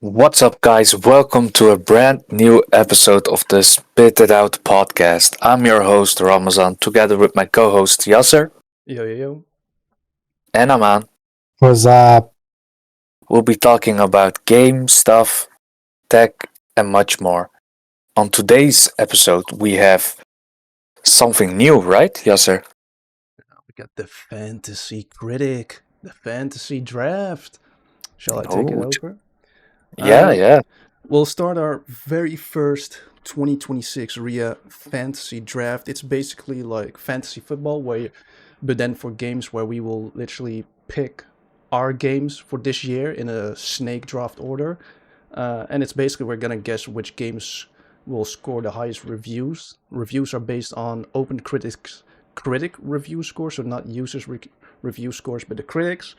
What's up, guys? Welcome to a brand new episode of the Spit It Out podcast. I'm your host, Ramazan, together with my co host, Yasser Yo, yo, yo. and Aman. Was We'll be talking about game stuff, tech, and much more. On today's episode, we have something new, right, Yasser? We got the fantasy critic, the fantasy draft. Shall I take it Oh, over? yeah, Uh, yeah. we'll start our very first 2026 RYA fantasy draft. It's basically like fantasy football, but then for games where we will literally pick our games for this year in a snake draft order. And it's basically we're gonna guess which games will score the highest reviews. Reviews are based on open critic review scores, so not users review scores, but the critics.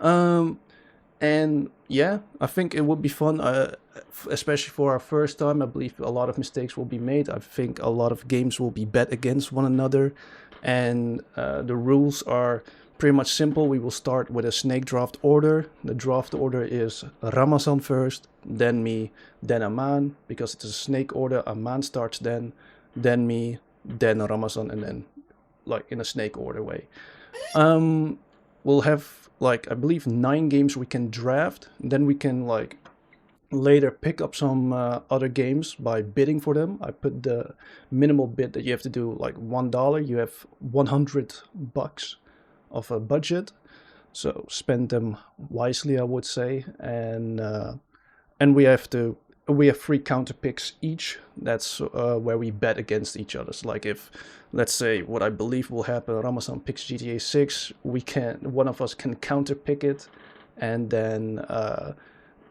Um, and yeah, I think it would be fun, especially for our first time. I believe a lot of mistakes will be made. I think a lot of games will be bet against one another. And the rules are pretty much simple. We will start with a snake draft order. The draft order is Ramazan first, then me, then Aman. Because it's a snake order, Aman starts then me, then Ramazan, and then like in a snake order way. Um, we'll have like I believe 9 games we can draft. Then we can like later pick up some other games by bidding for them. I put the minimal bid that you have to do like $1. You have $100 of a budget, so spend them wisely, I would say. And we have 3 counter picks each. That's where we bet against each other. So like if, let's say, what I believe will happen, Ramazan picks GTA 6, one of us can counter pick it, and then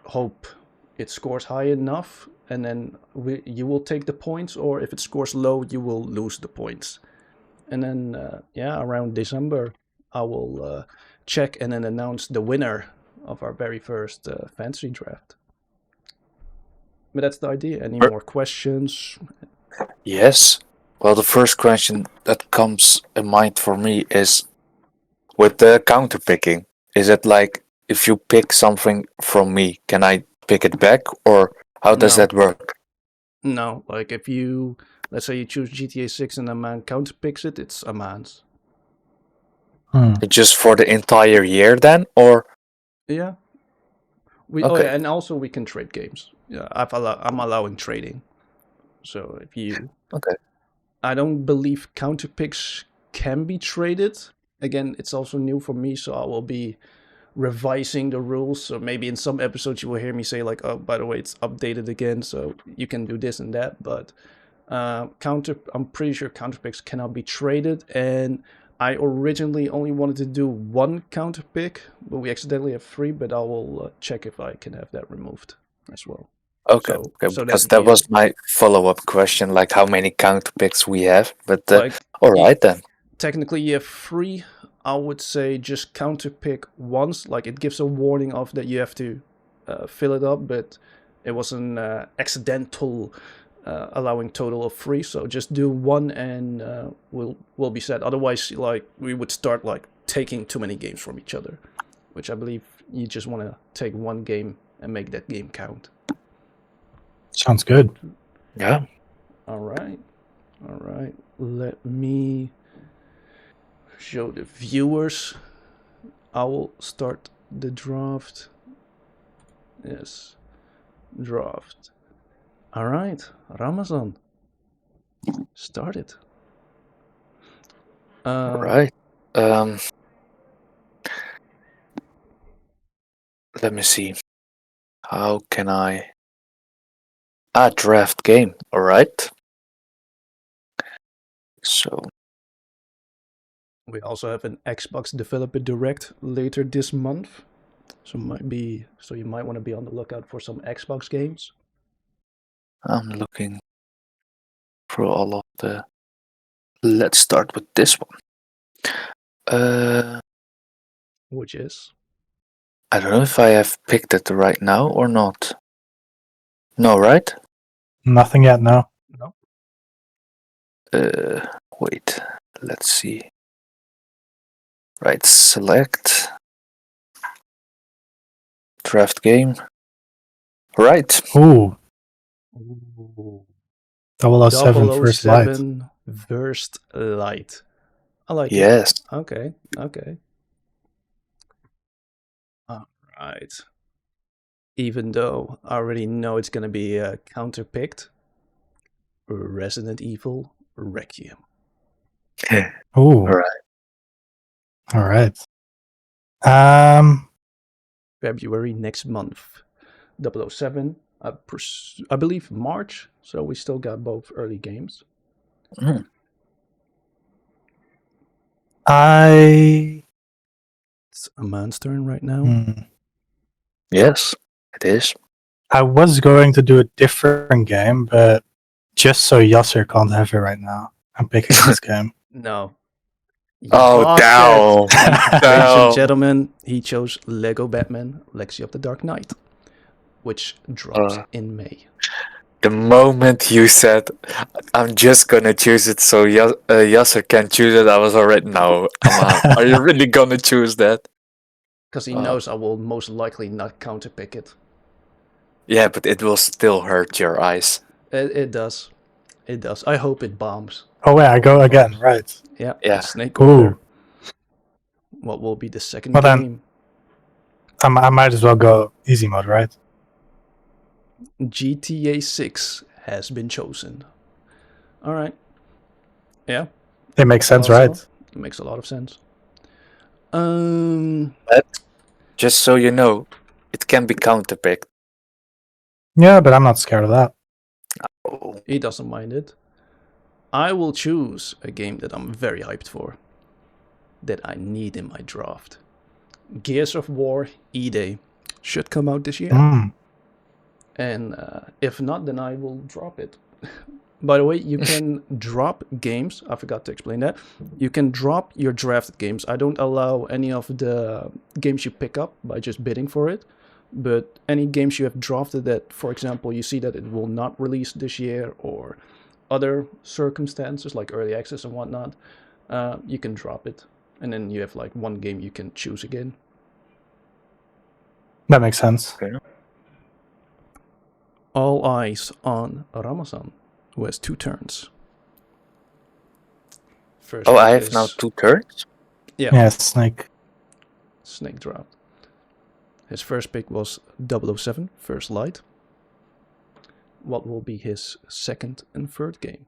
hope it scores high enough, and then you will take the points, or if it scores low, you will lose the points. And then around December, I will check and then announce the winner of our very first fantasy draft. But that's the idea. Any Er, more questions? Yes. Well, the first question that comes in mind for me is with the counter picking. Is it like if you pick something from me, can I pick it back, or how does No, that work? no. Like if you, let's say you choose GTA 6 and a man counterpicks it, it's a man's. Just for the entire year then, or Yeah. okay, And also we can trade games. Yeah, I'm allowing trading. So if you, okay, I don't believe counterpicks can be traded. Again, it's also new for me, so I will be revising the rules. So maybe in some episodes you will hear me say like, "Oh, by the way, it's updated again, so you can do this and that." But I'm pretty sure counterpicks cannot be traded. And I originally only wanted to do 1 counterpick, but we accidentally have 3. But I will check if I can have that removed as well. okay, So okay. so Because that that we was my follow-up question, like how many counter picks we have. But like all right then. technically you have 3. I would say just counterpick once. Like it gives a warning of that you have to fill it up, but it was an accidental allowing total of 3. So just do 1 and we'll be set. Otherwise, like we would start like taking too many games from each other, which I believe you just want to take 1 game and make that game count. sounds good. Yeah. All right. Let me show the viewers. I will start the draft. Yes, draft. All right, Ramazan, start it. All right. Um, let me see. How can I? Draft game. All right. So We also have an Xbox Developer Direct later this month, so you might want to be on the lookout for some Xbox games. I'm looking through all of the. Let's start with this one. Which is I don't know if I have picked it right now or not. No, right? Nothing yet, no. no. Wait. Let's see. Right, select draft game. Right. Ooh, Ooh. 007 First Light. 007 First Light. I like it. Yes. Okay. All right. Even though I already know it's gonna be counterpicked, Resident Evil Requiem. Ooh, Right. all right. Um, February next month. 007. I believe March, so we still got both early games. Mm. I It's a man's turn right now. hmm, Yes, it is. I was going to do a different game, but just so Yasser can't have it right now, I'm picking this game. No. You Oh, blocked damn. it. Ladies and Damn. gentlemen, he chose Lego Batman Legacy of the Dark Knight, which drops in May. The moment you said, I'm just gonna choose it so Yasser can choose it, I was already, no, are you really gonna choose that? Because he knows I will most likely not counterpick it. Yeah, but it will still hurt your eyes. It does. It does. I hope it bombs. Oh wait, I go again, right? Yeah, Yeah. it's Snake Ooh. Order. What will be the second Well, then- game? I might as well go easy mode, right? GTA 6 has been chosen. All right. Yeah. It makes sense, Also, right? it makes a lot of sense. Just so you know, it can be counterpicked. Yeah, but I'm not scared of that. Oh. He doesn't mind it. I will choose a game that I'm very hyped for, that I need in my draft. Gears of War E-Day should come out this year. Mm. And if not, then I will drop it. By the way, you can drop games. I forgot to explain that. You can drop your drafted games. I don't allow any of the games you pick up by just bidding for it. But any games you have drafted that, for example, you see that it will not release this year or other circumstances like early access and whatnot, you can drop it. And then you have like one game you can choose again. That makes sense. Okay. All eyes on Ramazan, who has 2 turns. First Oh, I pick have now is 2 turns? Yeah, Snake. Snake Draft. His first pick was 007, First Light. What will be his second and third game?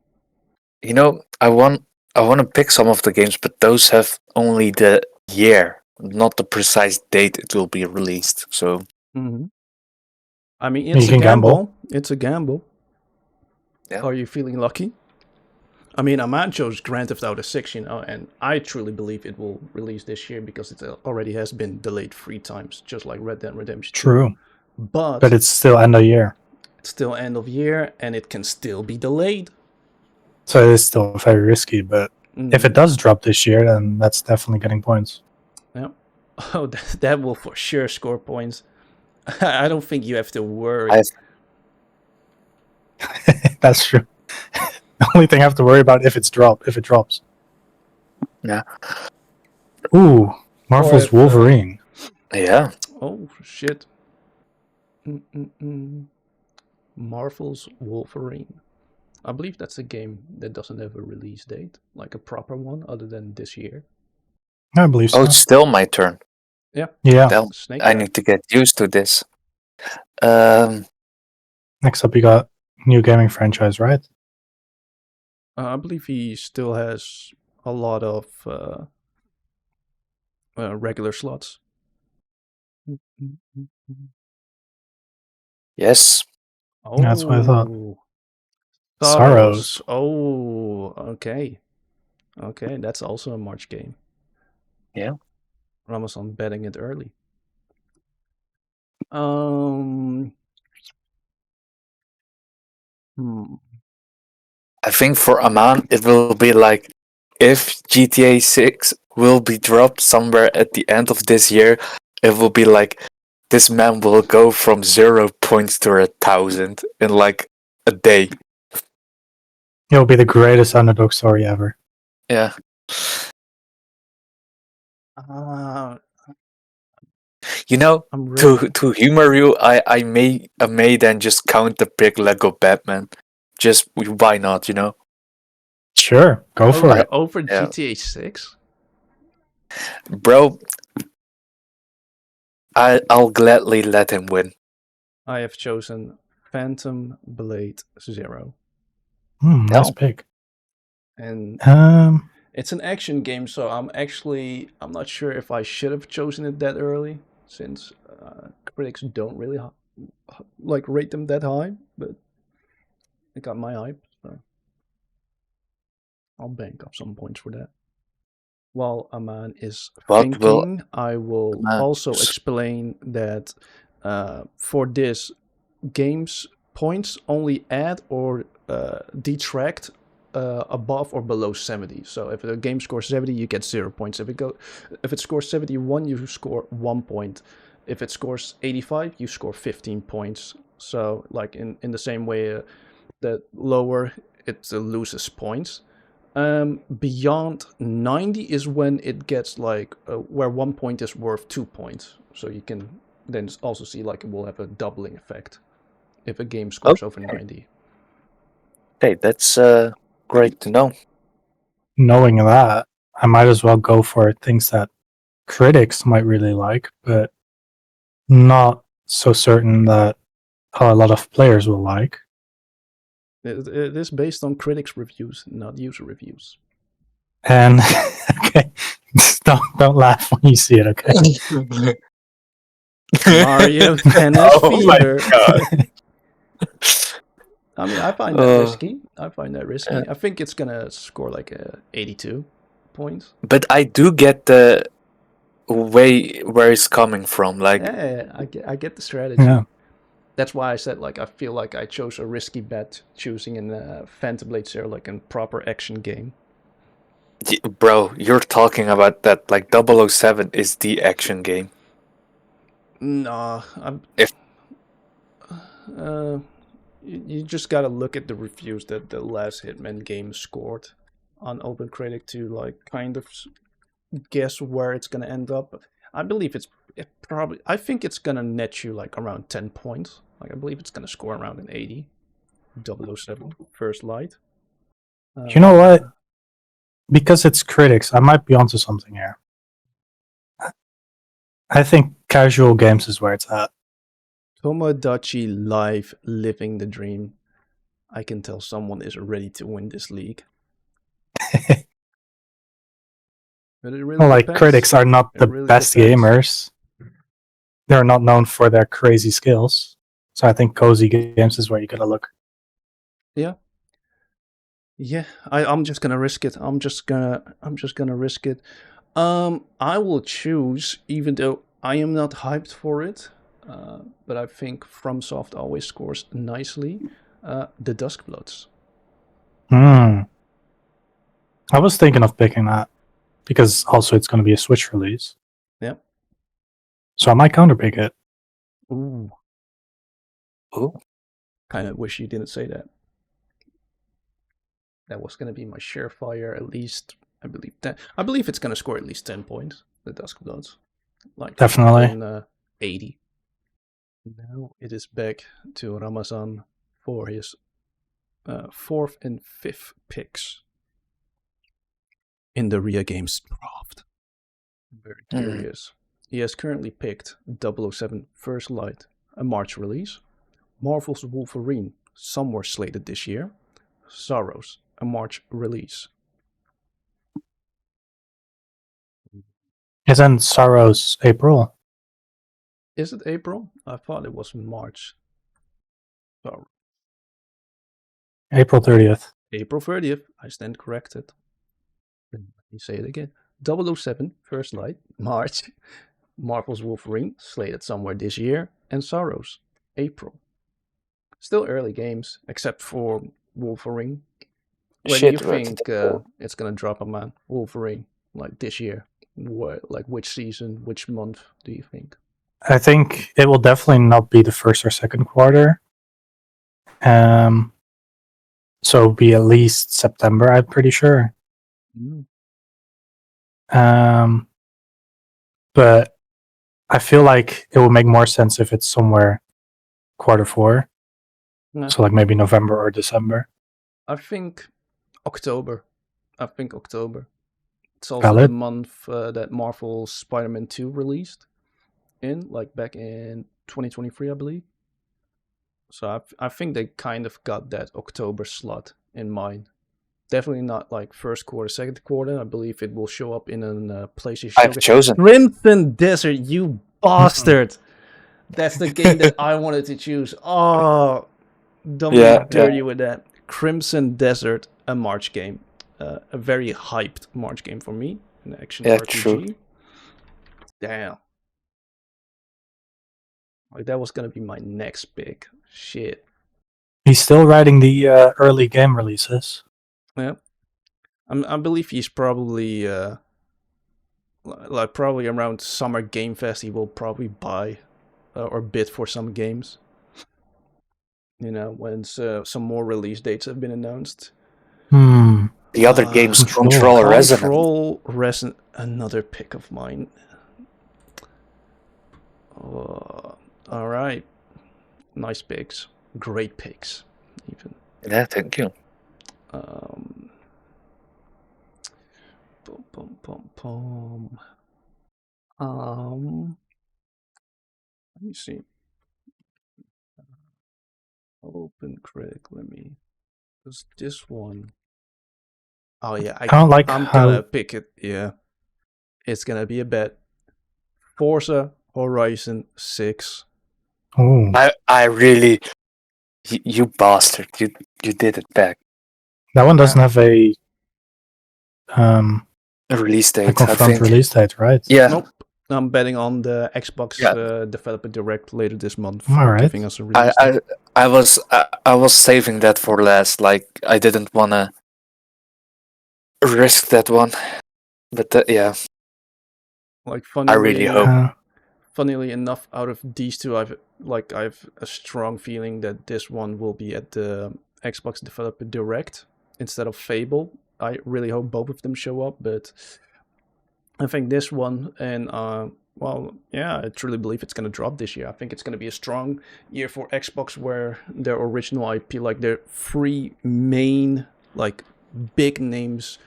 You know, I want to pick some of the games, but those have only the year, not the precise date it will be released. So Mm-hmm. I mean, it's You a can gamble. It's a gamble. Yeah. Are you feeling lucky? I mean, a man chose Grand Theft Auto 6, and I truly believe it will release this year because it already has been delayed 3 times, just like Red Dead Redemption 2. True. But But it's still end of year. it's still end of year, and it can still be delayed. So it is still very risky, but if it does drop this year, then that's definitely getting points. Yeah. Oh, that will for sure score points. I don't think you have to worry. That's true. The only thing I have to worry about if it drops. Yeah. Ooh, Marvel's if, Wolverine. Yeah. Oh, shit. Marvel's Wolverine. I believe that's a game that doesn't have a release date, like a proper one, other than this year. I believe so. Oh, it's still my turn. Yeah. Yeah. Damn, Snake I Draft. need to get used to this. Next up, you got new gaming franchise, right? I believe he still has a lot of regular slots. Yes. Oh, That's what I thought. Sorrows. Sorrows. Oh, okay. Okay, that's also a March game. Yeah. Ramazan betting it early. Hmm. I think for Aman it will be like if GTA 6 will be dropped somewhere at the end of this year, it will be like this man will go from 0 points to 1,000 in like a day. It'll be the greatest underdog story ever. Yeah. You know, I'm ready. to humor you, I may then just counter pick Lego Batman. Just why not? You know, Sure, go for Over I, it. over yeah, GTA 6. bro. I'll gladly let him win. I have chosen Phantom Blade Zero, Nice No, pick. and Um, it's an action game. So I'm not sure if I should have chosen it that early, since critics don't really like rate them that high. But it got my hype, so I'll bank up some points for that. While Aman is what will thinking, I will uh, also explain that for this, games points only add or detract above or below 70. So if a game scores 70, you get 0 points. If it scores 71, you score 1 point. If it scores 85, you score 15 points. So like in the same way that lower it loses points. Beyond 90 is when it gets like where 1 point is worth 2 points. So you can then also see like it will have a doubling effect if a game scores over 90. okay, that's great to know. Knowing that, I might as well go for things that critics might really like, but not so certain that a lot of players will like. It is based on critics' reviews, not user reviews. And okay, don't laugh when you see it. Okay. Mario Tennis Oh my Fever. god. I mean, I find that Uh, risky. I find that uh, risky. I think it's gonna score like 82 points. but I do get the way where it's coming from. Like, Yeah, I get the strategy. Yeah. That's why I said like I feel like I chose a risky bet choosing in Phantom Blade Zero like a proper action game. bro, you're talking about that. Like 007 is the action game. Nah, If uh, you just gotta look at the reviews that the last Hitman game scored on Open Critic to like kind of guess where it's gonna end up. I believe I think it's gonna net you like around 10 points. Like I believe it's gonna score around an 80. 007 First Light. You know what? Because it's critics, I might be onto something here. I think casual games is where it's at. Tomodachi Live Living the Dream. I can tell someone is ready to win this league. But it really Like depends. critics are not It the really best depends. gamers. They're not known for their crazy skills. So I think cozy games is where you gotta look. Yeah. Yeah, I'm just gonna risk it. I'm just gonna risk it. I will choose, even though I am not hyped for it, but I think FromSoft always scores nicely. The Duskbloods. I was thinking of picking that because also it's going to be a Switch release. Yep. So I might counterpick it. Ooh. Ooh. Kind of wish you didn't say that. That was gonna be my surefire. At least I believe that. I believe it's gonna score at least 10 points. The Duskbloods, like Definitely. in 80. Now it is back to Ramazan for his fourth and fifth picks in the RYA Games draft. I'm very curious. He has currently picked 007 First Light, a March release, Marvel's Wolverine, somewhere slated this year, Sorrows, a March release. Isn't Sorrows April? Is it April? I thought it was March. So, April 30th. April 30th. I stand corrected. Let me say it again. 007 First Light, March. Marvel's Wolverine, slated somewhere this year. And Sorrows, April. Still early games, except for Wolverine. When do you think it's gonna drop a man? Wolverine, like this year? What, like which season, which month do you think? I think it will definitely not be the first or second quarter. So it'll be at least September, I'm pretty sure. Mm. But I feel like it would make more sense if it's somewhere Q4. No. So like maybe November or December. I think October. It's also the Valid. month that Marvel's Spider-Man 2 released like back in 2023, I believe. So I think they kind of got that October slot in mind. Definitely not like first quarter, second quarter. I believe it will show up in a PlayStation I've Showcase. chosen. Crimson Desert, you bastard! That's the game that I wanted to choose. Oh, don't Yeah, me dirty with that. Crimson Desert, a March game. A very hyped March game for me. An action Yeah, RPG. true. Damn. Like that was gonna be my next pick. Shit. He's still writing the early game releases. Yeah. I believe he's probably like probably around Summer Game Fest he will probably buy or bid for some games. You know, when some more release dates have been announced. The other games, Control or Resonant. Control Resonant, another pick of mine. All right, nice picks, great picks, even. Yeah, thank you. Let me see. Open Critic. Let me. Cause this one. Oh yeah, I'm gonna pick it. Yeah, it's gonna be a bet. Forza Horizon 6. Oh, I really, you bastard, you did it back. that one doesn't have a release date. a confirmed release date, right? Yeah. Nope. I'm betting on the Xbox Developer Direct later this month for Alright. giving us a release date. I was saving that for last. Like I didn't wanna risk that one, but yeah. Like I really hope. Funnily enough, out of these two, I've a strong feeling that this one will be at the Xbox Developer Direct instead of Fable. I really hope both of them show up, but I think this one and well, yeah, I truly believe it's going to drop this year. I think it's going to be a strong year for Xbox where their original IP, like their three main, like big names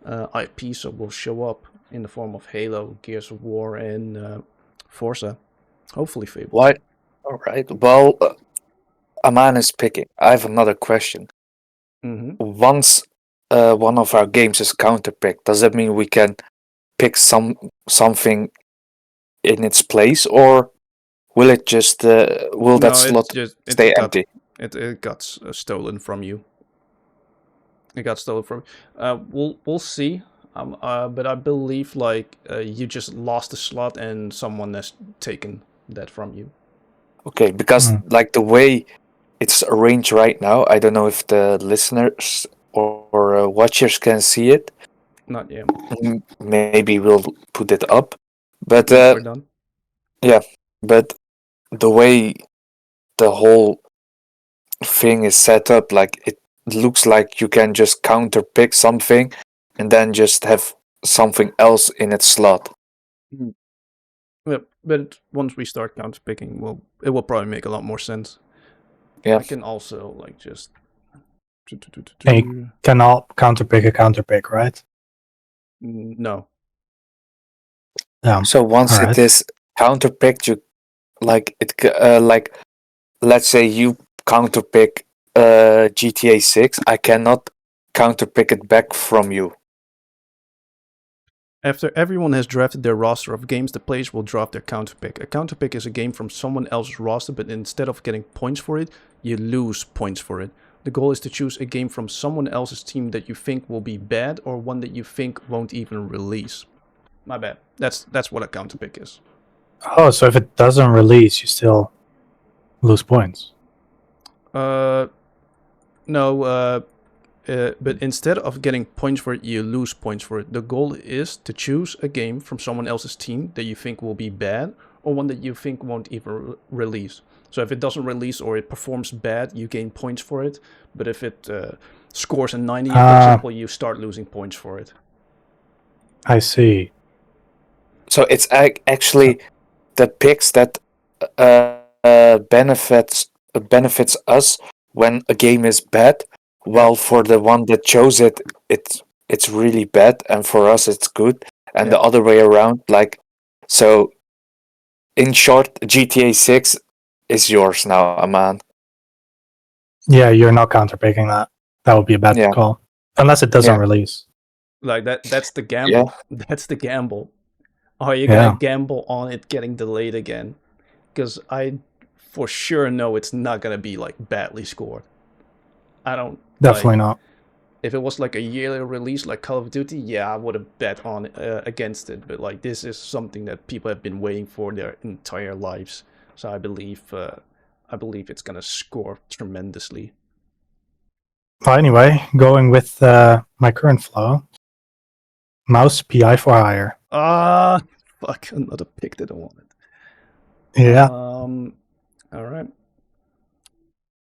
IPs will show up in the form of Halo, Gears of War, and Forza. Hopefully Fable. What? All right. Well, Aman is picking. I have another question. Once one of our games is counterpicked, does that mean we can pick something in its place, or will it just that slot stay empty? It got stolen from you. It got stolen from. We'll see. But I believe like you just lost the slot and someone has taken that from you. Okay, because like the way it's arranged right now, I don't know if the listeners or watchers can see it. Not yet. Maybe we'll put it up, but we're done. Yeah, but the way the whole thing is set up, like it looks like you can just counter pick something and then just have something else in its slot. Yeah, but once we start counter picking, it will probably make a lot more sense. Yeah, I can also like just. You cannot counter pick a counter pick, right? No. Yeah. So once it is counter picked, you like it. Like let's say you counter pick GTA 6, I cannot counter pick it back from you. After everyone has drafted their roster of games, the players will draft their counterpick. A counterpick is a game from someone else's roster, but instead of getting points for it, you lose points for it. The goal is to choose a game from someone else's team that you think will be bad or one that you think won't even release. My bad. That's what a counterpick is. Oh, so if it doesn't release, you still lose points? No, but instead of getting points for it, you lose points for it. The goal is to choose a game from someone else's team that you think will be bad or one that you think won't even release. So if it doesn't release or it performs bad, you gain points for it. But if it scores a 90, for example, you start losing points for it. I see. So it's actually picks that benefits us when a game is bad, while for the one that chose it, it's really bad, and for us it's good, and the Yeah. other way around. Like, so in short, GTA 6 is yours now, man. Yeah, you're not counterpicking that. That would be a bad Yeah, call. Unless it doesn't yeah, release. Like that's the yeah. gamble. That's the gamble. Are you gonna Yeah, gamble on it getting delayed again? Because I for sure know it's not gonna be like badly scored. I don't definitely like not. if it was like a yearly release like Call of Duty. Yeah, I would have bet on against it. But like this is something that people have been waiting for their entire lives. So I believe it's gonna score tremendously. Well, anyway, going with my current flow, mouse PI for hire. Ah, fuck! Another pick that I wanted. Yeah, All right.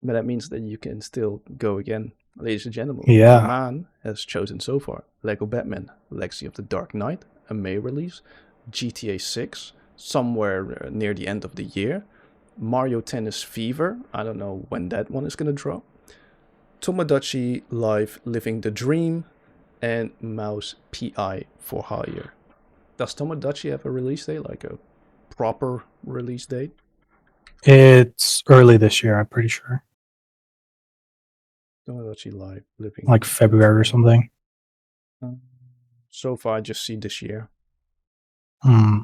But that means that you can still go again. Ladies and gentlemen, the yeah. man has chosen so far Lego Batman Legacy of the Dark Knight, a May release, GTA 6, somewhere near the end of the year, Mario Tennis Fever, I don't know when that one is going to drop, Tomodachi Life Living the Dream, and Mouse PI for hire. Does Tomodachi have a release date, like a proper release date? It's early this year, I'm pretty sure. Tomodachi Life Living Like the February or Dream. something. So far, I just see this year. Hmm.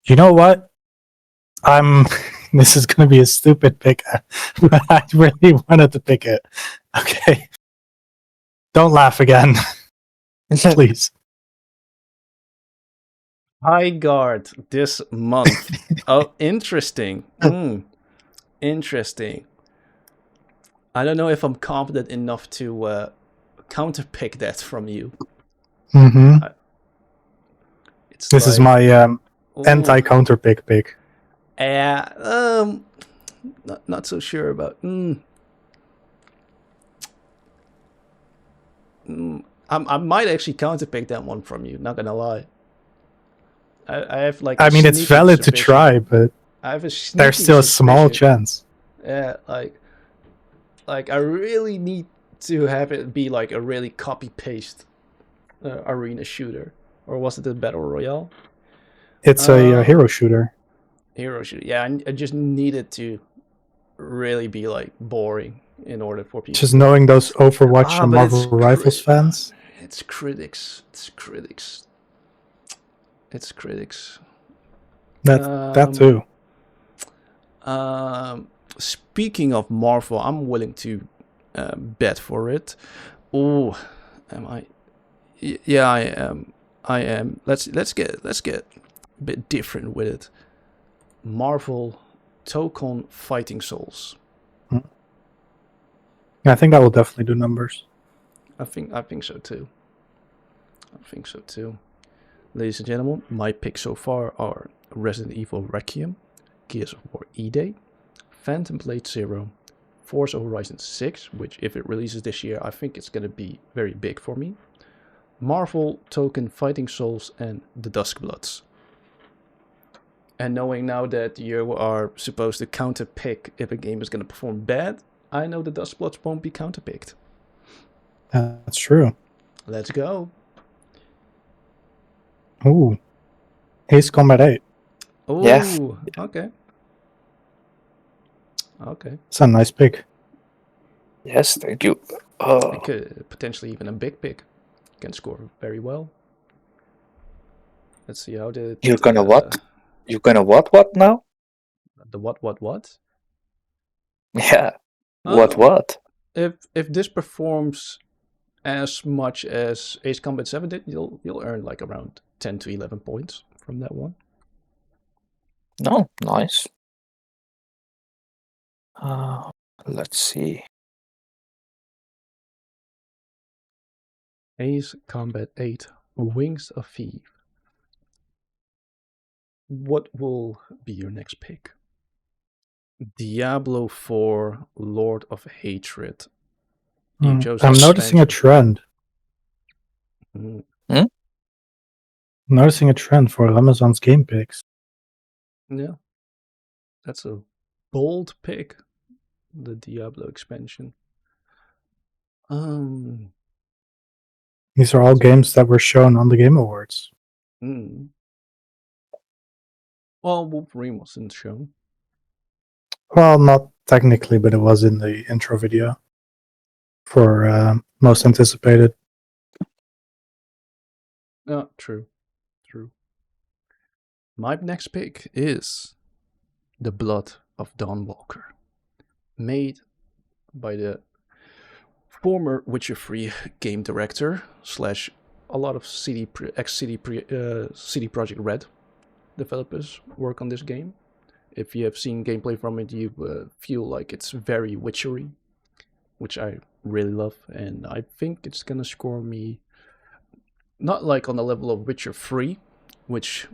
You know what? I'm. This is going to be a stupid pick, but I really wanted to pick it. Okay. Don't laugh again, please. High Guard this month. Oh, interesting. Interesting. I don't know if I'm confident enough to counterpick that from you. Mm-hmm. It's This is like, my oh, anti-counter pick. not so sure about. I might actually counterpick that one from you. Not gonna lie. I have like. I mean, it's valid to try, but I have a sneaky there's still a small suspicion. chance. Yeah, like I really need to have it be like a really copy paste arena shooter, or was it a battle royale? It's a hero shooter. Hero shooter. Yeah, I just need it to really be like boring in order for people. Just knowing those Overwatch and But it's Marvel Rivals fans. It's critics. It's critics. It's critics. That too. Speaking of Marvel, I'm willing to bet for it. Oh, am I? Yeah, I am. I am. Let's get a bit different with it. Marvel Tokon Fighting Souls. I think that will definitely do numbers. I think so too. Ladies and gentlemen, my picks so far are Resident Evil Requiem, Gears of War E-Day, Phantom Blade Zero, Forza Horizon 6, which if it releases this year, I think it's going to be very big for me, Marvel Token Fighting Souls, and The Duskbloods. And knowing now that you are supposed to counterpick if a game is going to perform bad, I know The Duskbloods won't be counterpicked. That's true. Let's go. Ooh. Ace Combat 8. Oh, Yeah. Okay. Okay. It's a nice pick. Yes, thank you. It could potentially even a big pick. Can score very well. Let's see how the. You're gonna what? You're gonna what now? The what? Yeah. What? If this performs as much as Ace Combat 7 did, you'll earn like around 10 to 11 points from that one. No, nice. Let's see. Ace Combat 8, Wings of Eve. What will be your next pick? Diablo 4, Lord of Hatred. I'm noticing a trend. Mm. Noticing a trend for Amazon's game picks. Yeah, that's a bold pick. The Diablo expansion. Um, These are all games that were shown on the Game Awards. hmm. Well, Wolverine wasn't shown. Well, not technically, but it was in the intro video for most anticipated. Yeah, true. My next pick is The Blood of Dawnwalker, made by the former Witcher 3 game director slash a lot of CD Projekt Red developers work on this game. If you have seen gameplay from it, you feel like it's very Witchery, which I really love, and I think it's gonna score me not like on the level of Witcher 3, which,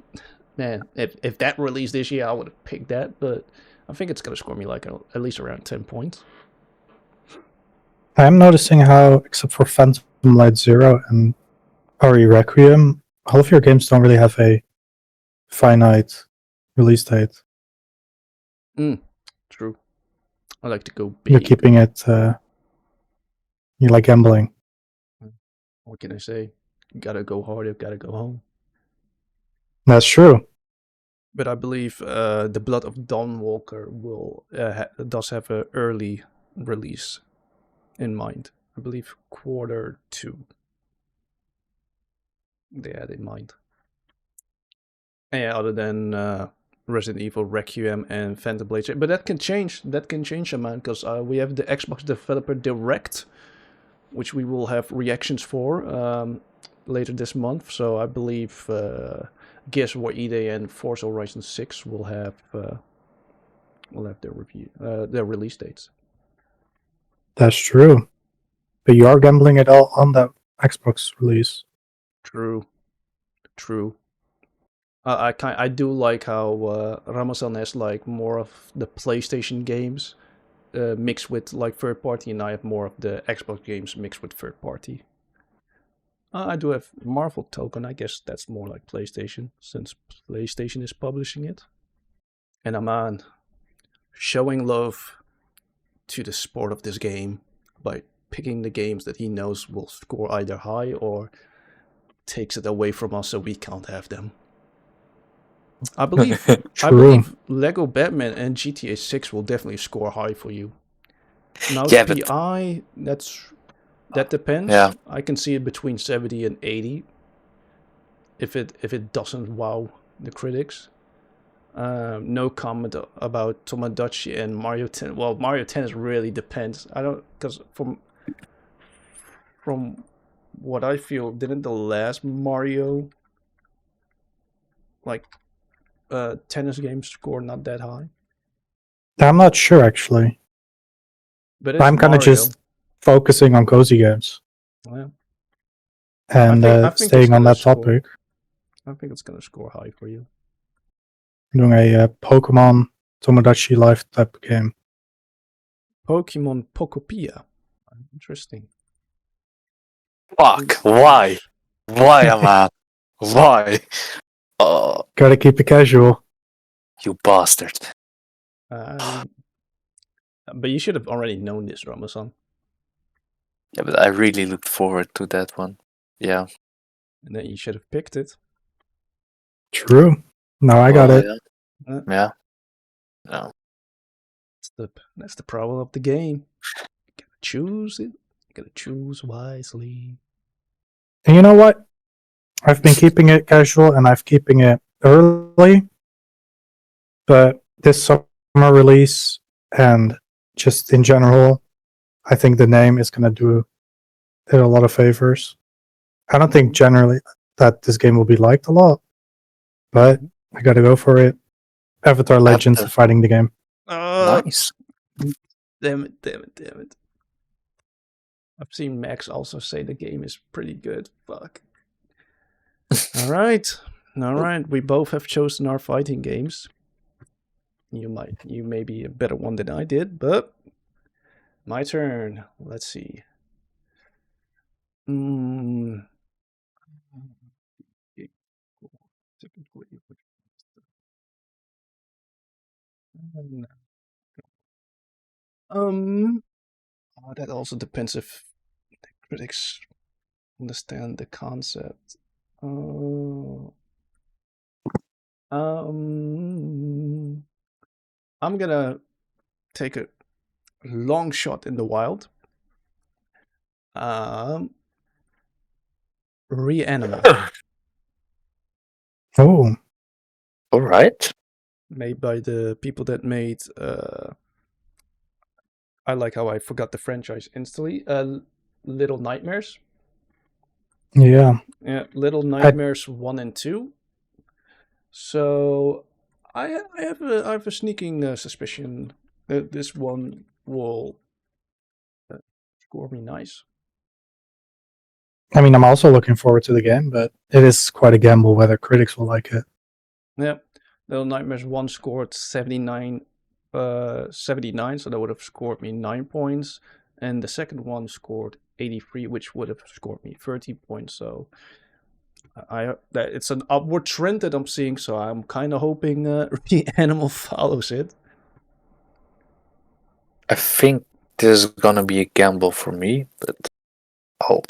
man, if that released this year, I would have picked that, but I think it's gonna score me like at least around 10 points. I'm noticing how, except for Phantom Light Zero and RE Requiem, all of your games don't really have a finite release date. True. I like to go You're big. keeping it. You like gambling. What can I say? You gotta go hard, you gotta go home. That's true. But I believe the Blood of Dawnwalker will does have an early release in mind. I believe Q2. They had in mind. And yeah, other than Resident Evil Requiem and Phantom Blade, but that can change. That can change, man, because we have the Xbox Developer Direct, which we will have reactions for later this month. So I believe Gears of War EA and Forza Horizon 6 will have their release dates. That's true. But you are gambling it all on that Xbox release. True. I do like how Ramazan has like more of the PlayStation games mixed with like third party, and I have more of the Xbox games mixed with third party. I do have Marvel Token. I guess that's more like PlayStation, since PlayStation is publishing it. And Aman showing love to the sport of this game by picking the games that he knows will score either high or takes it away from us so we can't have them. I believe Lego Batman and GTA 6 will definitely score high for you. Now Yeah, but PI, that depends. yeah, I can see it between 70 and 80 if it doesn't wow the critics. No comment about Tomodachi and Mario 10. Well, Mario 10 really depends. I don't, because from what I feel, didn't the last Mario like tennis game score not that high? I'm not sure actually. But it's I'm kind of Mario. just focusing on cozy games Yeah. and I think it's staying on gonna that score. topic. I think it's gonna score high for you. Doing a Pokemon Tomodachi Life type game. Pokemon Pokopia. Interesting. fuck. Why? Why, man? Why? Oh, Gotta keep it casual. you bastard. But you should have already known this, Ramazan. Yeah, but I really looked forward to that one. Yeah. And then you should have picked it. True. Now I got Well, it. Uh, Yeah. No. That's the problem of the game. You gotta choose it. You gotta choose wisely. And you know what? I've been keeping it casual and I've keeping it early. But this summer release and just in general, I think the name is gonna do it a lot of favors. I don't think generally that this game will be liked a lot, but I gotta go for it. Avatar Legends of Fighting the Game. Nice. Damn it. I've seen Max also say the game is pretty good. Fuck. All right. We both have chosen our fighting games. You may be a better one than I did, but my turn. Let's see. Typically, No. That also depends if the critics understand the concept. I'm gonna take a long shot in the wild. Reanimal, Oh, All right. made by the people that made. I like how I forgot the franchise instantly. Little Nightmares. yeah. Yeah, Little I Nightmares 1 and 2. So I have a sneaking suspicion that this one will score me nice. I mean, I'm also looking forward to the game, but it is quite a gamble whether critics will like it. Yeah, Little Nightmares 1 scored 79, 79, so that would have scored me 9 points. And the second one scored 83, which would have scored me 30 points. So it's an upward trend that I'm seeing, so I'm kind of hoping Reanimal follows it. I think this is gonna be a gamble for me, but I'll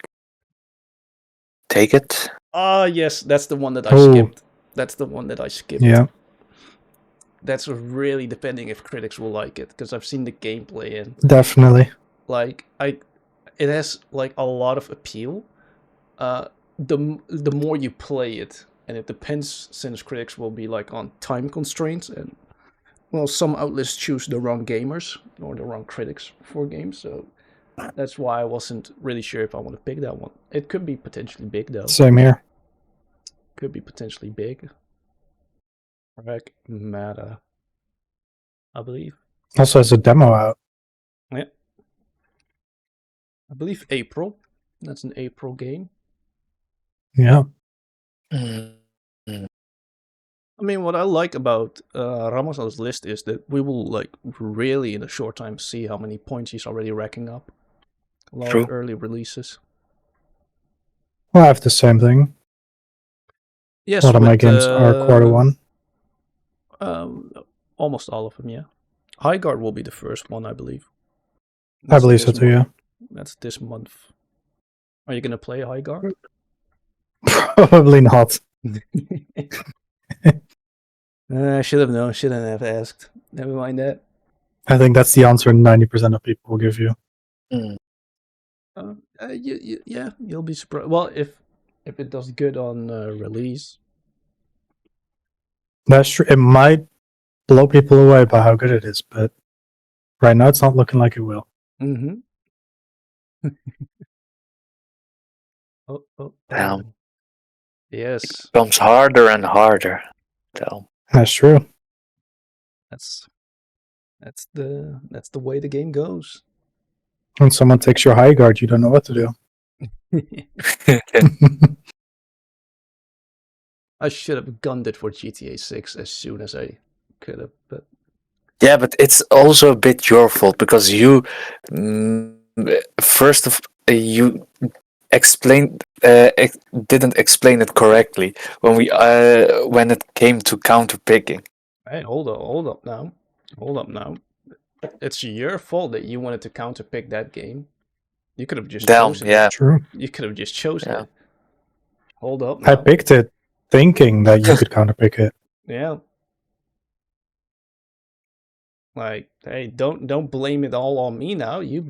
take it. Ah, yes, that's the one that I Oh. skipped. That's the one that I skipped. Yeah, That's really depending if critics will like it, because I've seen the gameplay and definitely. like it has like a lot of appeal. The more you play it, and it depends, since critics will be like on time constraints, and well, some outlets choose the wrong gamers or the wrong critics for games, so that's why I wasn't really sure if I want to pick that one. It could be potentially big though. Same here. Could be potentially big. Matter, I believe. Also, has a demo out. Yeah. I believe April. That's an April game. Yeah. Mm. I mean, what I like about Ramos's list is that we will like really in a short time see how many points he's already racking up. A lot True. of early releases. Well, I have the same thing. Yes, A lot of my with, games are quarter one. almost all of them, yeah. Highguard will be the first one, I believe. I believe so too, yeah. That's this month. Are you gonna play Highguard? Probably not. I should have known. Shouldn't have asked. Never mind that. I think that's the answer 90% of people will give you. Mm. Yeah, you'll be surprised. Well, if it does good on release. That's true. It might blow people away by how good it is, but right now it's not looking like it will. Mm-hmm. Oh. Damn. Yes, It becomes harder and harder. Damn. That's true. that's the way the game goes. When someone takes your high guard, you don't know what to do. I should have gunned it for GTA 6 as soon as I could have, but Yeah, but it's also a bit your fault because you first of you explained didn't explain it correctly when it came to counter picking. hey, hold up now. It's your fault that you wanted to counterpick that game. You could have just Damn, chosen yeah, it. True. You could have just chosen yeah. it. Hold up I now. picked it thinking that you could counterpick it. Yeah. Like, hey, don't blame it all on me now. You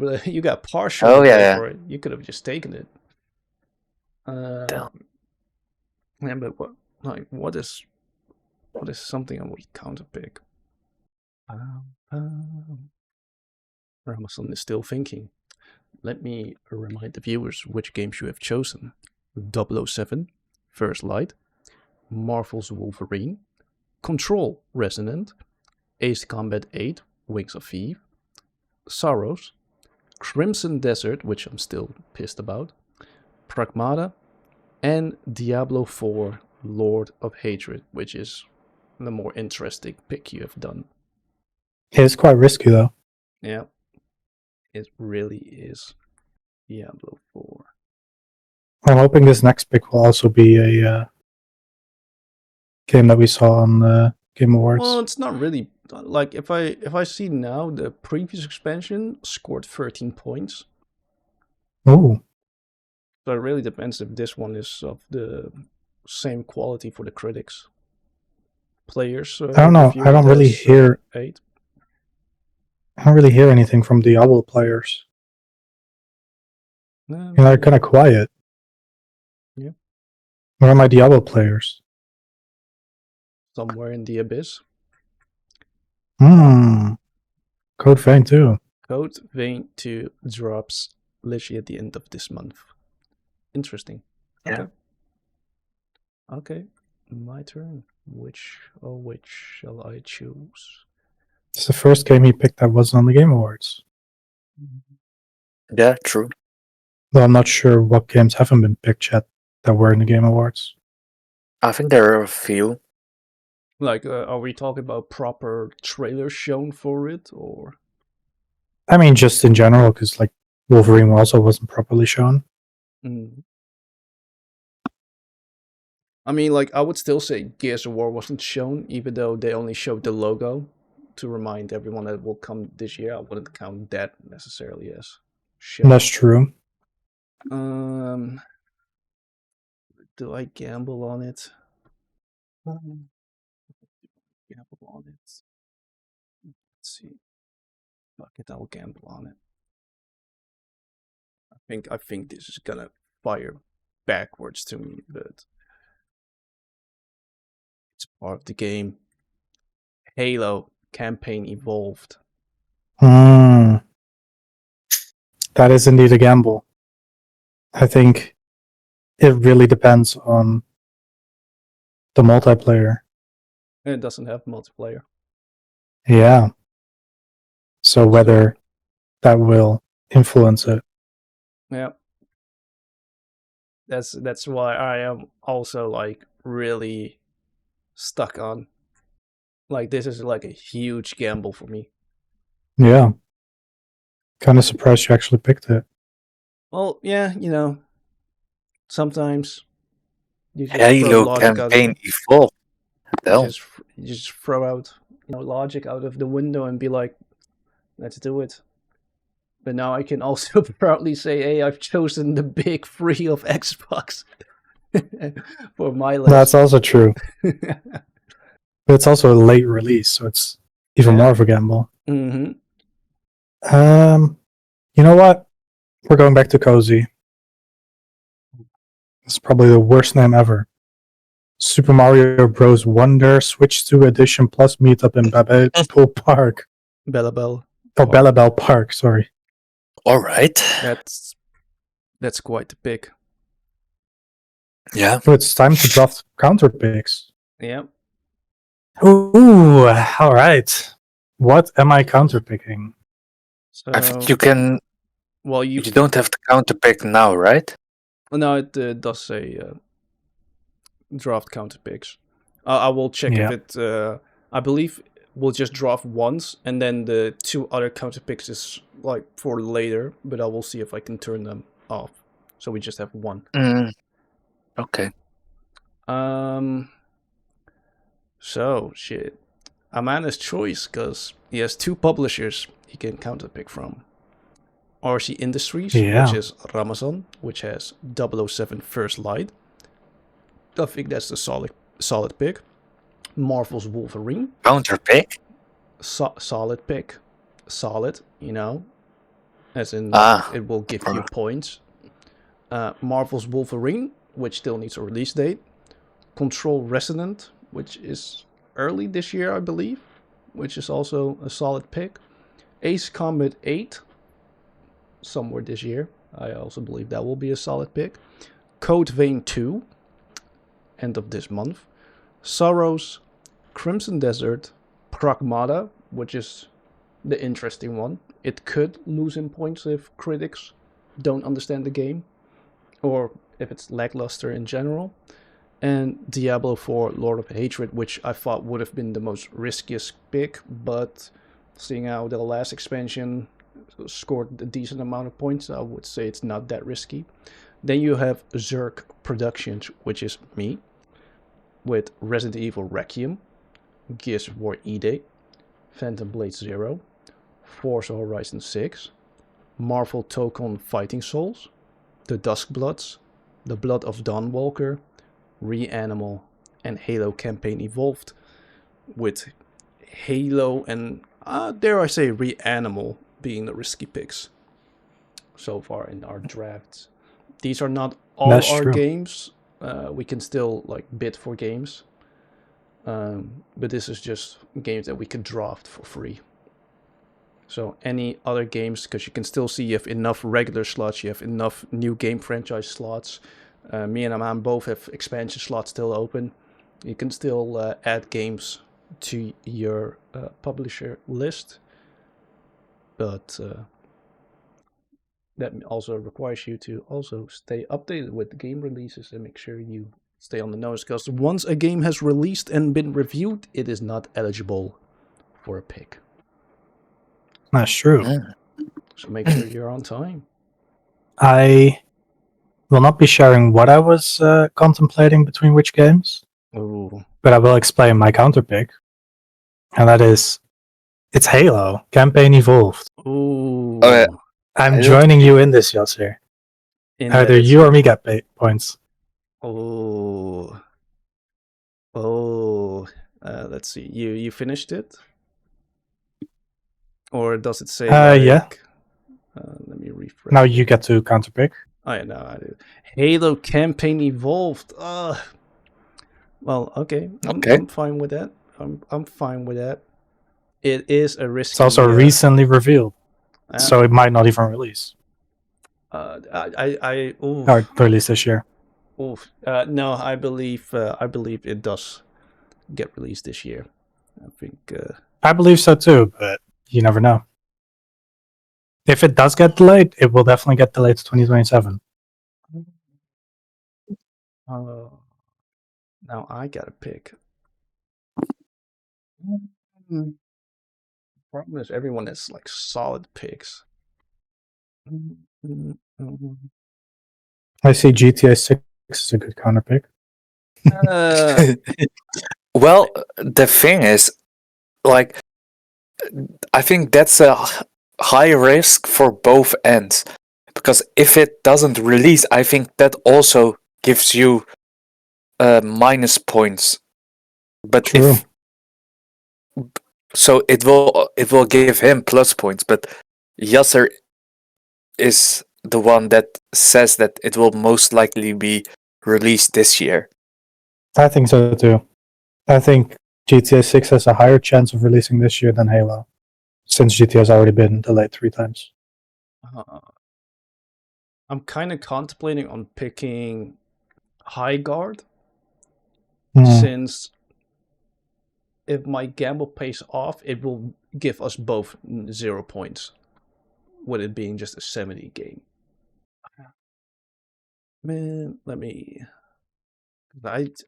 got partial Oh, to blame yeah. for it. You could have just taken it. Damn. Yeah, but what is something I would counterpick? Ramazan is still thinking. Let me remind the viewers which games you have chosen. 007, First Light, Marvel's Wolverine, Control Resonant, Ace Combat 8, Wings of Eve, Sorrows, Crimson Desert, which I'm still pissed about, Pragmata, and Diablo 4, Lord of Hatred, which is the more interesting pick you have done. It's quite risky though. Yeah, it really is. Diablo 4. I'm hoping this next pick will also be a game that we saw on Game Awards. Well, it's not really like if I see now, the previous expansion scored 13 points. Oh, So it really depends if this one is of the same quality for the critics. Players. I don't know. I don't really hear. 8. I don't really hear anything from Diablo players. They're kind of quiet. Yeah. Where are my Diablo players? Somewhere in the abyss. Code Vein 2. Code Vein 2 drops literally at the end of this month. Interesting. Yeah. Okay. My turn. Which shall I choose? It's the first game he picked that wasn't on the Game Awards. Yeah, true. Though I'm not sure what games haven't been picked yet that were in the Game Awards. I think there are a few. Like, are we talking about proper trailers shown for it, or? I mean, just in general, because like Wolverine also wasn't properly shown. I mean, like, I would still say Gears of War wasn't shown, even though they only showed the logo to remind everyone that it will come this year. I wouldn't count that necessarily as shown. That's true. Do I gamble on it? Gamble on it. Let's see. Fuck it, I'll gamble on it. I think this is gonna fire backwards to me, but it's part of the game. Halo campaign evolved. That is indeed a gamble. I think it really depends on the multiplayer. And it doesn't have multiplayer. Yeah. So whether that will influence it. Yeah. That's why I am also like really stuck on. Like, this is like a huge gamble for me. Yeah. Kind of surprised you actually picked it. Well, yeah, sometimes you just Halo campaign evolved. You just throw out logic out of the window and be like, let's do it. But now I can also proudly say, hey, I've chosen the big free of Xbox for my list. That's also true. But it's also a late release, so it's even more of a gamble. Mm-hmm. You know what? We're going back to Cozy. It's probably the worst name ever. Super Mario Bros. Wonder Switch 2 Edition Plus Meetup in Babel Park. Bellabelle. Oh, Bellabelle Park, sorry. Alright. That's quite the pick. Yeah. So it's time to draft counter picks. Yeah. Ooh, alright. What am I counter picking? So, I think you can. Well, you don't have to counter pick now, right? No, it does say draft counter picks. I will check if it. I believe we'll just draft once, and then the 2 other counter picks is like for later. But I will see if I can turn them off, so we just have one. Okay. So shit, Amanda's choice, because he has 2 publishers he can counter pick from. RC Industries, which is Ramazan, which has 007 First Light. I think that's a solid pick. Marvel's Wolverine. Counter pick? Solid pick. Solid, as in it will give you points. Marvel's Wolverine, which still needs a release date. Control Resonant, which is early this year, I believe, which is also a solid pick. Ace Combat 8, somewhere this year. I also believe that will be a solid pick. Code Vein 2, end of this month. Sorrows, Crimson Desert, Pragmata, which is the interesting one. It could lose in points if critics don't understand the game, or if it's lackluster in general. And Diablo 4 Lord of Hatred, which I thought would have been the most riskiest pick, but seeing how the last expansion scored a decent amount of points, I would say it's not that risky. Then you have Zerk Productions, which is me, with Resident Evil Requiem. Gears of War Edict, Phantom Blade Zero, Forza Horizon 6, Marvel Tokon Fighting Souls, The Duskbloods, The Blood of Dawnwalker, Reanimal, and Halo Campaign Evolved, with Halo and, dare I say, Reanimal being the risky picks so far in our drafts. These are not all That's our true. games. We can still like bid for games, but this is just games that we can draft for free. So any other games, because you can still see you have enough regular slots, you have enough new game franchise slots. Me and Aman both have expansion slots still open. You can still add games to your publisher list, but that also requires you to also stay updated with the game releases and make sure you stay on the nose, because once a game has released and been reviewed, it is not eligible for a pick. That's true. Mm. So make sure you're on time. I will not be sharing what I was contemplating between which games, Ooh. but I will explain my counterpick. And that is, it's Halo Campaign Evolved. Ooh. Oh, yeah. I'm I don't joining think- you in this, Yasser. In Either that it's you or like- me get points. Oh. Oh. Let's see. You finished it? Or does it say Yeah. let me refresh. Now you get to counterpick. Oh yeah, no, I do. Halo Campaign Evolved. Well, okay. I'm fine with that. I'm fine with that. It is a risky. It's also recently revealed, so it might not even release. Or release this year. No, I believe it does get released this year. I think. I believe so too, but you never know. If it does get delayed, it will definitely get delayed to 2027. Now I gotta pick. Problem is, everyone has like solid picks. I see GTA 6 is a good counterpick. Well, the thing is, like, I think that's a high risk for both ends, because if it doesn't release, I think that also gives you minus points. But True. so it will give him plus points, but Yasser is the one that says that it will most likely be released this year. I think so too. I think GTA 6 has a higher chance of releasing this year than Halo, since GTA has already been delayed 3 times. I'm kind of contemplating on picking High Guard, since if my gamble pays off, it will give us both 0 points, with it being just a 70 game. Man, let me.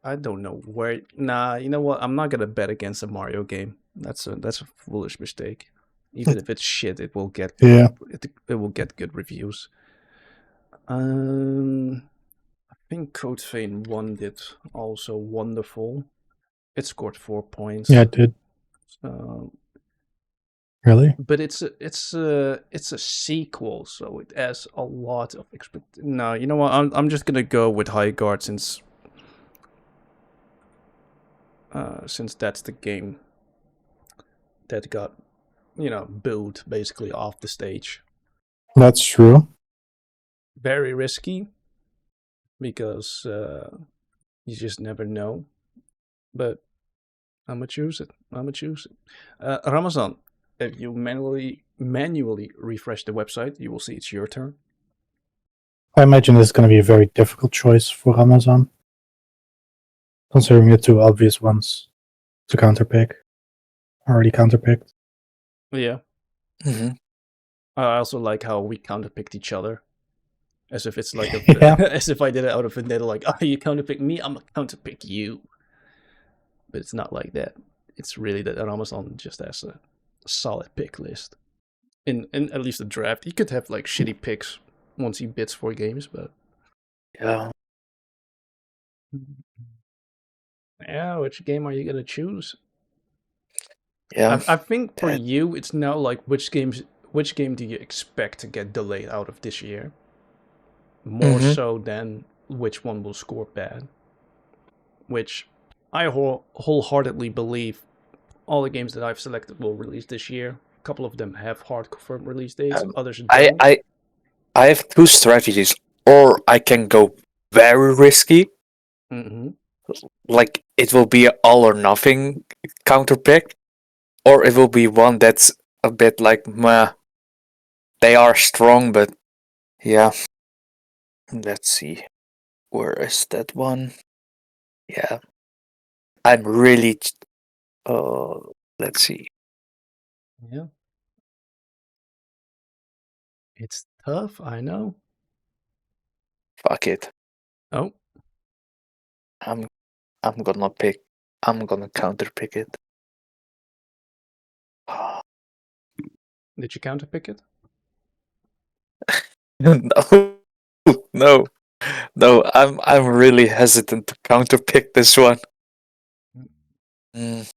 I don't know where. Nah, you know what? I'm not gonna bet against a Mario game. That's a foolish mistake. Even if it's shit, it will get it will get good reviews. I think Code Vein 1 did also wonderful. It scored 4 points. Yeah, it did. Really? But it's a sequel, so it has a lot of No, you know what? I'm just gonna go with High Guard, since that's the game that got, booed basically off the stage. That's true. Very risky, because you just never know. But I'm gonna choose it. Ramazan, if you manually refresh the website, you will see it's your turn. I imagine this is going to be a very difficult choice for Amazon, considering the two obvious ones to counterpick. Already counterpicked. Yeah. Mm-hmm. I also like how we counterpicked each other, as if it's like as if I did it out of vendetta. Like, you counterpick me, I'm gonna counterpick you. But it's not like that. It's really that Ramazan just has a solid pick list. In at least the draft, he could have like shitty picks once he bids for games, but Yeah. Yeah, which game are you gonna choose? Yeah. I think for That, you, it's now like which game do you expect to get delayed out of this year? More hmm so than which one will score bad. Which I wholeheartedly believe all the games that I've selected will release this year. A couple of them have hard confirmed release dates, um, others I, don't. I, I have two strategies, or I can go very risky, Mm-hmm. like it will be a all or nothing counter pick, or it will be one that's a bit like meh. They are strong, but yeah. Let's see. Where is that one? Yeah. I'm really uh let's see. Yeah, it's tough. I know. Fuck it. Oh, I'm I'm gonna pick I'm gonna counter pick it. did you counterpick it? No. No. No, I'm really hesitant to counter pick this one. Mm,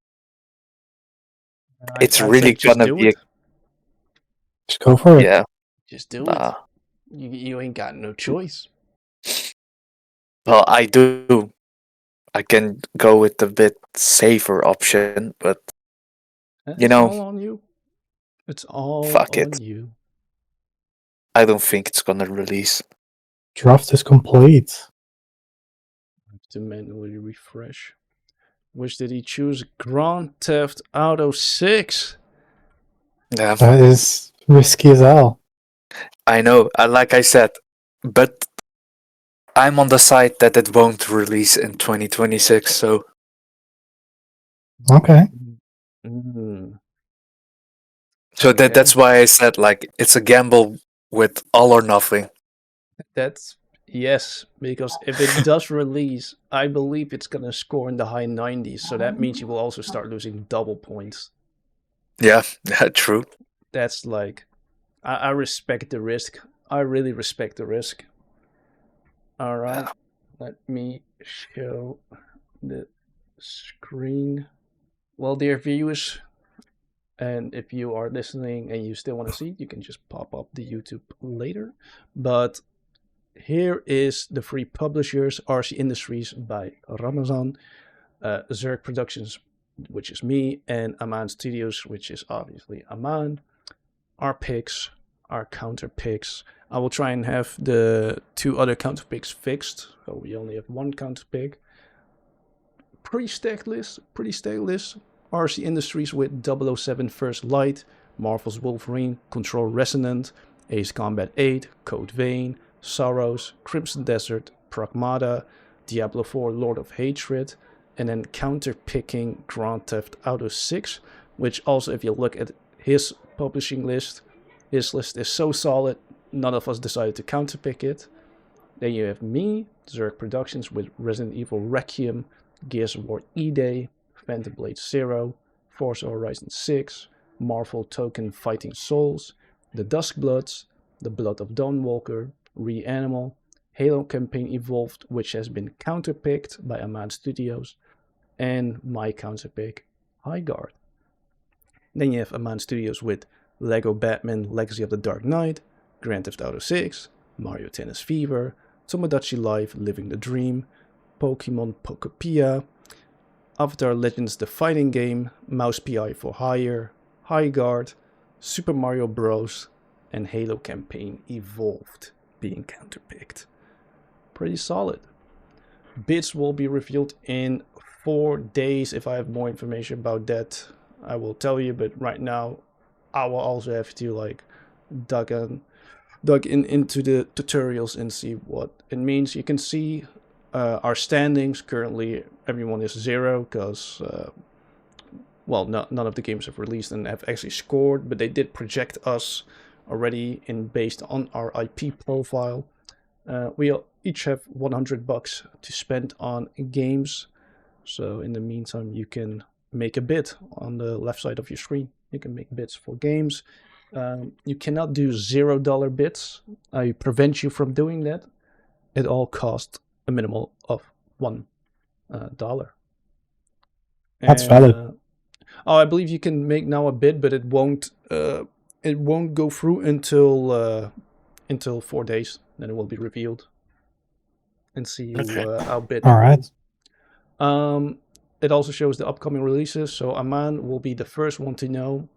it's I really said just gonna do be a it. Just go for it. yeah. Just do it. Nah. You ain't got no choice. Well, I do. I can go with the bit safer option, but you It's know, all on you. It's all fuck on it. you. I don't think it's gonna release. Draft is complete. I have to manually refresh. Which did he choose? Grand Theft Auto 6. Yeah, That is risky as hell. I know. Like I said, but I'm on the side that it won't release in 2026. So, Okay. Mm, so okay. that's why I said like it's a gamble with all or nothing. That's yes, because if it does release, I believe it's gonna score in the high 90s. So that means you will also start losing double points. Yeah, yeah, true. That's like I respect the risk. I really respect the risk. All right, Yeah. let me show the screen. Well, dear viewers, and if you are listening and you still want to see it, you can just pop up the YouTube later. But here is the free publishers: RC Industries by Ramazan, Zerk Productions, which is me, and Aman Studios, which is obviously Aman. Our picks, our counter picks. I will try and have the two other counter picks fixed, so we only have one counter pick. Pretty stacked list. RC Industries with 007 First Light, Marvel's Wolverine, Control Resonant, Ace Combat 8, Code Vein, Sorrows, Crimson Desert, Pragmata, Diablo 4 Lord of Hatred, and then counter-picking Grand Theft Auto 6, which also, if you look at his publishing list, his list is so solid, none of us decided to counter-pick it. Then you have me, Zerk Productions, with Resident Evil Requiem, Gears of War E-Day, Phantom Blade Zero, Forza Horizon 6, Marvel Token Fighting Souls, The Duskbloods, The Blood of Dawnwalker, Reanimal, Halo Campaign Evolved, which has been counterpicked by Amad Studios, and my counterpick, Highguard. Then you have Amad Studios with Lego Batman Legacy of the Dark Knight, Grand Theft Auto 6, Mario Tennis Fever, Tomodachi Life Living the Dream, Pokemon Pokopia, Avatar Legends the Fighting Game, Mouse PI for Hire, Highguard, Super Mario Bros, and Halo Campaign Evolved being counterpicked. Pretty solid. Bids will be revealed in 4 days. If I have more information about that, I will tell you, but right now I will also have to like dug in into the tutorials and see what it means. You can see our standings. Currently everyone is 0 because well, none of the games have released and have actually scored, but they did project us already based on our IP profile. We each have $100 to spend on games. So in the meantime, you can make a bid on the left side of your screen. You can make bids for games. You cannot do $0 bids. I prevent you from doing that. It all costs a minimal of $1. That's valid. Oh, I believe you can make now a bid, but it won't go through until 4 days. Then it will be revealed, and see how bid. All right. It also shows the upcoming releases. So Aman will be the first one to know,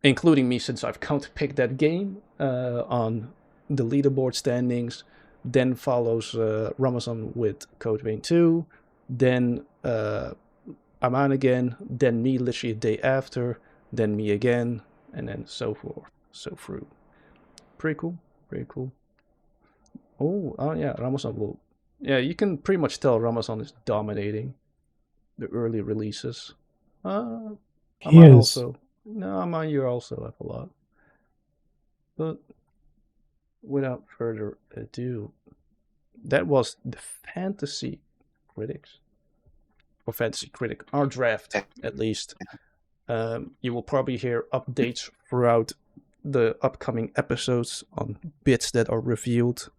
including me, since I've counterpicked that game on the leaderboard standings. Then follows Ramazan with Code Vein 2. Then Aman again. Then me literally a day after. Then me again. And then so forth. So through. Pretty cool. Pretty cool. Oh yeah, Ramazan will... Yeah, you can pretty much tell Ramazan is dominating the early releases. He Aman is. also... No, Aman, you also have a lot. But without further ado, that was the Fantasy Critics. Or Fantasy Critic. Our draft, at least. You will probably hear updates throughout the upcoming episodes on bits that are revealed,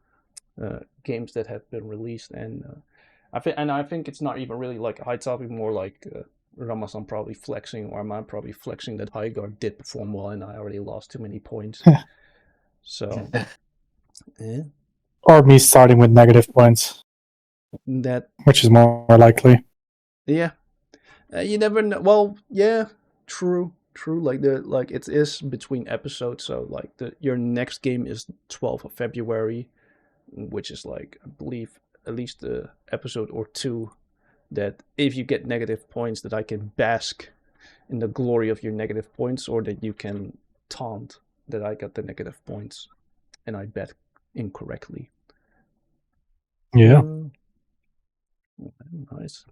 games that have been released, and I think it's not even really like a high topic, more like Ramazan probably flexing, or Aman probably flexing that Highguard did perform well, and I already lost too many points. So, yeah, Or me starting with negative points, that which is more likely. yeah, you never know. Well, yeah, true. Like it is between episodes, so like your next game is 12th of February, which is like, I believe, at least a episode or two that if you get negative points, that I can bask in the glory of your negative points, or that you can taunt that I got the negative points and I bet incorrectly. Yeah. Nice.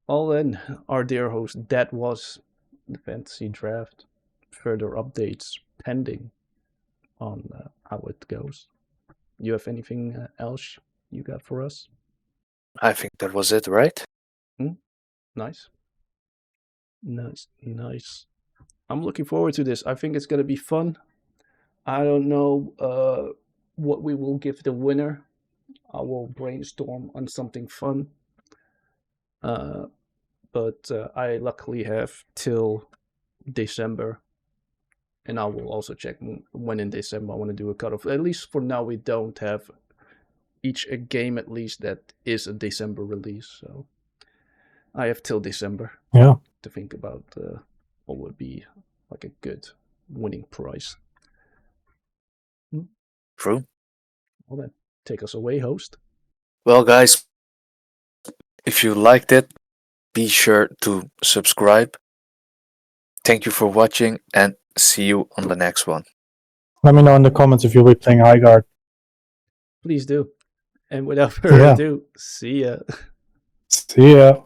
Well then, our dear host, that was the fantasy draft. Further updates pending on how it goes. You have anything else you got for us? I think that was it, right? Nice. I'm looking forward to this. I think it's gonna be fun. I don't know what we will give the winner. I will brainstorm on something fun. But I luckily have till December, and I will also check when in December I want to do a cutoff. At least for now, we don't have each a game at least that is a December release. So I have till December to think about what would be like a good winning prize. True. Well then, take us away, host. Well, guys, if you liked it, be sure to subscribe. Thank you for watching, and see you on the next one. Let me know in the comments if you'll be playing Highguard. Please do. And without further ado, see ya. See ya.